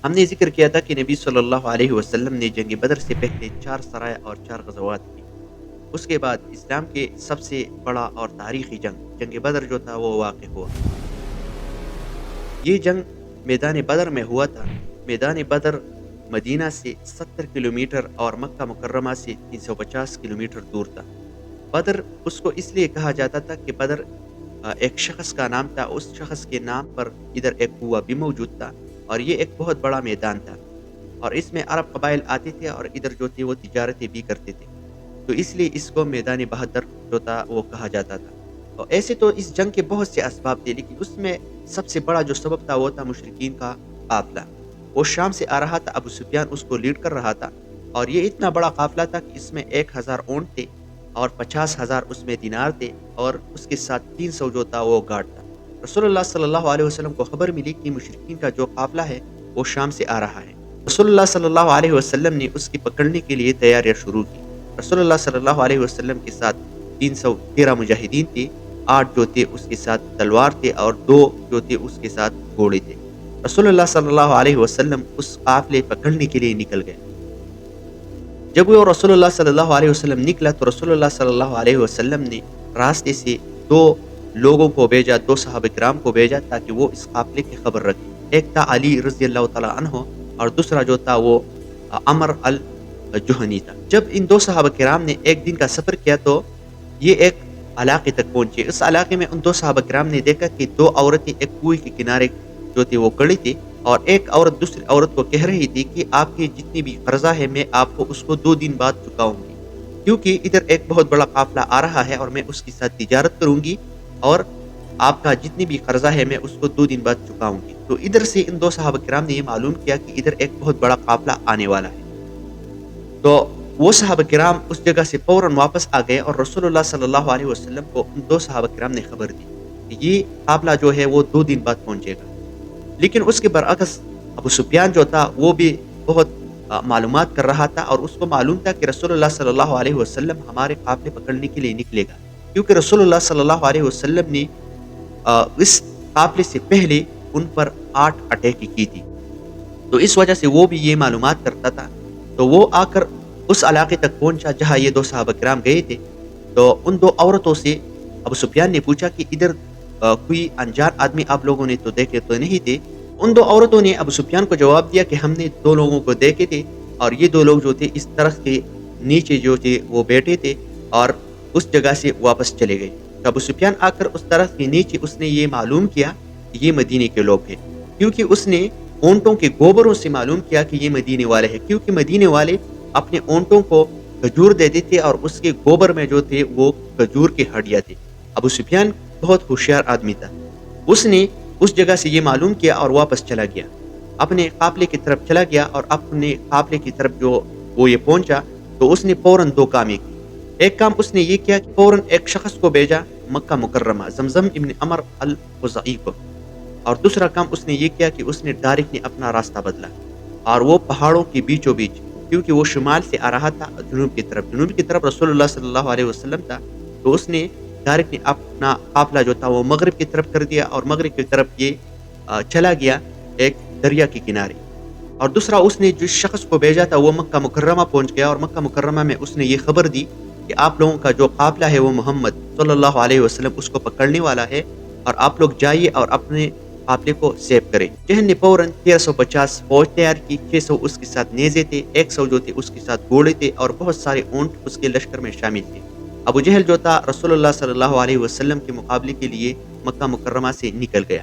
ہم نے ذکر کیا تھا کہ نبی صلی اللہ علیہ وسلم نے جنگ بدر سے پہلے 4 سرائے اور 4 غزوات کی۔ اس کے بعد اسلام کے سب سے بڑا اور تاریخی جنگ بدر جو تھا وہ واقع ہوا۔ یہ جنگ میدان بدر میں ہوا تھا۔ میدان بدر مدینہ سے 70 کلومیٹر اور مکہ مکرمہ سے 350 کلومیٹر دور تھا۔ بدر اس کو اس لیے کہا جاتا تھا کہ بدر ایک شخص کا نام تھا، اس شخص کے نام پر ادھر ایک کنواں بھی موجود تھا اور یہ ایک بہت بڑا میدان تھا اور اس میں عرب قبائل آتے تھے اور ادھر جو تھے وہ تجارتیں بھی کرتے تھے، تو اس لیے اس کو میدان بہادر جو تھا وہ کہا جاتا تھا۔ اور ایسے تو اس جنگ کے بہت سے اسباب تھے، لیکن اس میں سب سے بڑا جو سبب تھا وہ تھا مشرکین کا قافلہ۔ وہ شام سے آ رہا تھا، ابو سفیان اس کو لیڈ کر رہا تھا اور یہ اتنا بڑا قافلہ تھا کہ اس میں 1000 اونٹ تھے اور 50,000 اس میں دینار تھے اور اس کے ساتھ 300 جو تھا وہ گارڈ تھا۔ رسول اللہ صلی اللہ علیہ وسلم کو خبر ملی کہ مشرکین کا جو قافلہ ہے وہ شام سے آ رہا ہے۔ رسول اللہ صلی اللہ علیہ وسلم نے اس کی پکڑنے کے لیے تیاریاں شروع کی۔ رسول اللہ صلی اللہ علیہ وسلم کے ساتھ 313 مجاہدین تھے، 8 جو تھے اس کے ساتھ تلوار تھے اور 2 جو تھے اس کے ساتھ گھوڑے تھے۔ رسول اللہ صلی اللہ علیہ وسلم اس قافلے پکڑنے کے لیے نکل گئے۔ جب وہ رسول اللہ صلی اللہ علیہ وسلم نکلا تو رسول اللہ صلی اللہ علیہ وسلم نے راستے سے 2 لوگوں کو بھیجا، 2 صحابہ کرام کو بھیجا تاکہ وہ اس قافلے کی خبر رکھیں۔ ایک تھا علی رضی اللہ تعالیٰ عنہ اور دوسرا جو تھا وہ عمر الجہنی تھا۔ جب ان 2 صحابہ کرام نے ایک دن کا سفر کیا تو یہ ایک علاقے تک پہنچے۔ اس علاقے میں ان 2 صحابہ کرام نے دیکھا کہ 2 عورتیں ایک کنویں کے کنارے جو تھی وہ کھڑی تھی اور ایک عورت دوسری عورت کو کہہ رہی تھی کہ آپ کی جتنی بھی قرضہ ہے میں آپ کو اس کو 2 دن بعد چکاؤں گی، کیونکہ ادھر ایک بہت بڑا قافلہ آ رہا ہے اور میں اس کے ساتھ تجارت کروں گی اور آپ کا جتنی بھی قرضہ ہے میں اس کو 2 دن بعد چکاؤں گی۔ تو ادھر سے ان 2 صحابہ کرام نے یہ معلوم کیا کہ ادھر ایک بہت بڑا قافلہ آنے والا ہے۔ تو وہ صحابہ کرام اس جگہ سے فوراً واپس آ گئے اور رسول اللہ صلی اللہ علیہ وسلم کو ان 2 صحابہ کرام نے خبر دی کہ یہ قافلہ جو ہے وہ 2 دن بعد پہنچے گا۔ لیکن اس کے برعکس ابو سفیان جو تھا وہ بھی بہت معلومات کر رہا تھا اور اس کو معلوم تھا کہ رسول اللہ صلی اللہ علیہ وسلم ہمارے قافلے پکڑنے کے لیے نکلے گا، کیونکہ رسول اللہ صلی اللہ علیہ وسلم نے اس قافلے سے پہلے ان پر 8 اٹیک کی تھی، تو اس وجہ سے وہ بھی یہ معلومات کرتا تھا۔ تو وہ آ کر اس علاقے تک پہنچا جہاں یہ 2 صحابہ کرام گئے تھے۔ تو ان 2 عورتوں سے ابو سفیان نے پوچھا کہ ادھر کوئی انجان آدمی آپ لوگوں نے تو دیکھے تو نہیں تھے؟ ان 2 عورتوں نے ابو سفیان کو جواب دیا کہ ہم نے 2 لوگوں کو دیکھے تھے اور یہ 2 لوگ جو تھے اس درخت کے نیچے جو تھے وہ بیٹھے تھے اور اس جگہ سے واپس چلے گئے۔ تو ابو سفیان آ کر اس درخت کے نیچے اس نے یہ معلوم کیا کہ یہ مدینے کے لوگ ہیں، کیونکہ اس نے اونٹوں کے گوبروں سے معلوم کیا کہ یہ مدینے والے ہیں، کیونکہ مدینے والے اپنے اونٹوں کو کھجور دیتے تھے اور اس کے گوبر میں جو تھے وہ کھجور کی ہڈیاں تھے۔ ابو سفیان بہت ہوشیار آدمی تھا، اس نے اس جگہ سے یہ معلوم کیا اور واپس چلا گیا، اپنے قافلے کی طرف چلا گیا اور اپنے قافلے کی طرف جو وہ یہ پہنچا تو اس نے فوراً 2 کام کی۔ ایک کام اس نے یہ کیا کہ فوراً ایک شخص کو بھیجا مکہ مکرمہ زمزم ابن عمر الخزاعی کو، اور دوسرا کام اس نے یہ کیا کہ اس نے ڈائریکٹلی اپنا راستہ بدلا اور وہ پہاڑوں کے بیچوں بیچ، کیونکہ وہ شمال سے آ رہا تھا جنوب کی طرف رسول اللہ صلی اللہ علیہ وسلم تھا، تو اس نے ڈائریکٹلی اپنا قافلہ جو تھا وہ مغرب کی طرف کر دیا اور مغرب کی طرف یہ چلا گیا ایک دریا کے کنارے۔ اور دوسرا اس نے جس شخص کو بھیجا تھا وہ مکہ مکرمہ پہنچ گیا اور مکہ مکرمہ میں اس نے یہ خبر دی کہ آپ لوگوں کا جو قافلہ ہے وہ محمد صلی اللہ علیہ وسلم اس کو پکڑنے والا ہے اور آپ لوگ جائیے اور اپنے قافلے کو سیو کریں۔ جہن نے فوراً 1350 فوج تیار کی، 600 اس کے ساتھ نیزے تھے، 100 جو تھے اس کے ساتھ گھوڑے تھے اور بہت سارے اونٹ اس کے لشکر میں شامل تھے۔ ابو جہل جو تھا رسول اللہ صلی اللہ علیہ وسلم کے مقابلے کے لیے مکہ مکرمہ سے نکل گیا۔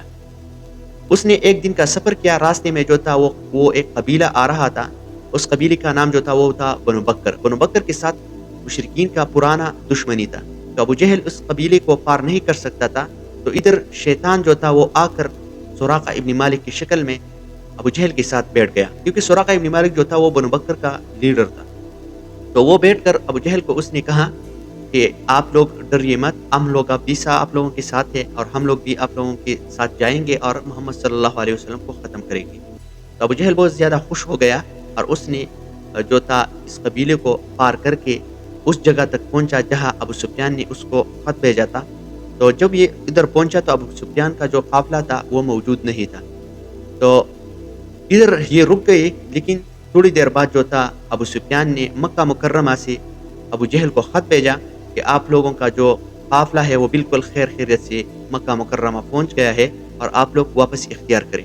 اس نے ایک دن کا سفر کیا، راستے میں جو تھا وہ ایک قبیلہ آ رہا تھا، اس قبیلے کا نام جو تھا وہ تھا بنو بکر۔ بنو بکر کے ساتھ مشرکین کا پرانا دشمنی تھا، تو ابو جہل اس قبیلے کو پار نہیں کر سکتا تھا، تو ادھر شیطان جو تھا وہ آ کر سراقہ ابن مالک کی شکل میں ابو جہل کے ساتھ بیٹھ گیا، کیونکہ سراقہ ابن مالک جو تھا وہ بنو بکر کا لیڈر تھا۔ تو وہ بیٹھ کر ابو جہل کو اس نے کہا کہ آپ لوگ ڈریے مت، ہم لوگ اب بھی آپ لوگوں کے ساتھ ہیں اور ہم لوگ بھی آپ لوگوں کے ساتھ جائیں گے اور محمد صلی اللہ علیہ وسلم کو ختم کریں گے۔ تو ابو جہل بہت زیادہ خوش ہو گیا اور اس نے جو تھا اس قبیلے کو پار کر کے اس جگہ تک پہنچا جہاں ابو سفیان نے اس کو خط بھیجا تھا۔ تو جب یہ ادھر پہنچا تو ابو سفیان کا جو قافلہ تھا وہ موجود نہیں تھا، تو ادھر یہ رک گئے، لیکن تھوڑی دیر بعد جو تھا ابو سفیان نے مکہ مکرمہ سے ابو جہل کو خط بھیجا کہ آپ لوگوں کا جو قافلہ ہے وہ بالکل خیر خیریت سے مکہ مکرمہ پہنچ گیا ہے اور آپ لوگ واپس اختیار کریں۔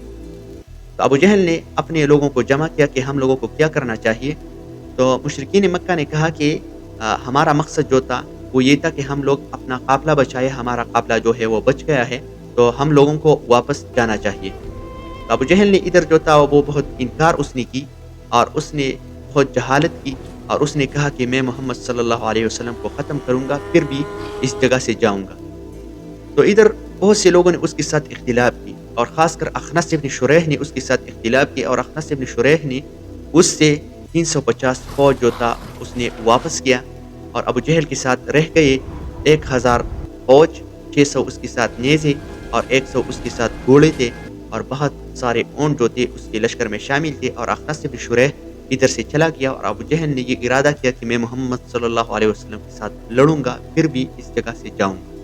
تو ابو جہل نے اپنے لوگوں کو جمع کیا کہ ہم لوگوں کو کیا کرنا چاہیے۔ تو مشرکین مکہ نے کہا کہ ہمارا مقصد جو تھا وہ یہ تھا کہ ہم لوگ اپنا قافلہ بچائے، ہمارا قافلہ جو ہے وہ بچ گیا ہے، تو ہم لوگوں کو واپس جانا چاہیے۔ تو ابو جہل نے ادھر جو تھا وہ بہت انکار اس نے کی، اور اس نے بہت جہالت کی، اور اس نے کہا کہ میں محمد صلی اللہ علیہ وسلم کو ختم کروں گا، پھر بھی اس جگہ سے جاؤں گا۔ تو ادھر بہت سے لوگوں نے اس کے ساتھ اختلاف کی، اور خاص کر اخنس ابن شریح نے اس کے ساتھ اختلاف کی، اور اخنس ابن شریح نے اس سے 350 فوج جو تھا اس نے واپس کیا، اور ابو جہل کے ساتھ رہ گئے 1000 فوج، 600 اس کے ساتھ نیزے اور 100 اس کے ساتھ گھوڑے تھے، اور بہت سارے اونٹ جو تھے اس کے لشکر میں شامل تھے۔ اور اخنس بن شریح ادھر سے چلا گیا، اور ابو جہل نے یہ ارادہ کیا کہ میں محمد صلی اللہ علیہ وسلم کے ساتھ لڑوں گا، پھر بھی اس جگہ سے جاؤں گا۔